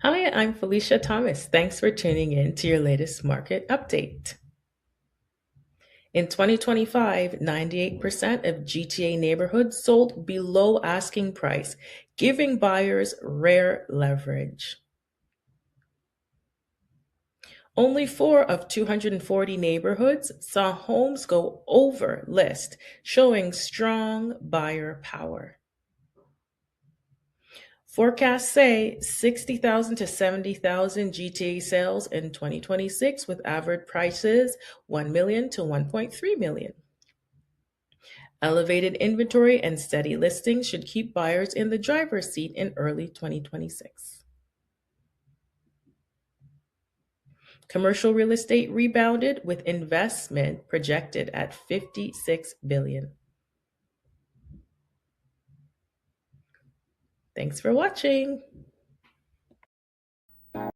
Hi, I'm Felicia Thomas. Thanks for tuning in to your latest market update. In 2025, 98% of GTA neighborhoods sold below asking price, giving buyers rare leverage. Only 4 of 240 neighborhoods saw homes go over list, showing strong buyer power. Forecasts say 60,000 to 70,000 GTA sales in 2026 with average prices 1 million to 1.3 million. Elevated inventory and steady listings should keep buyers in the driver's seat in early 2026. Commercial real estate rebounded with investment projected at 56 billion. Thanks for watching.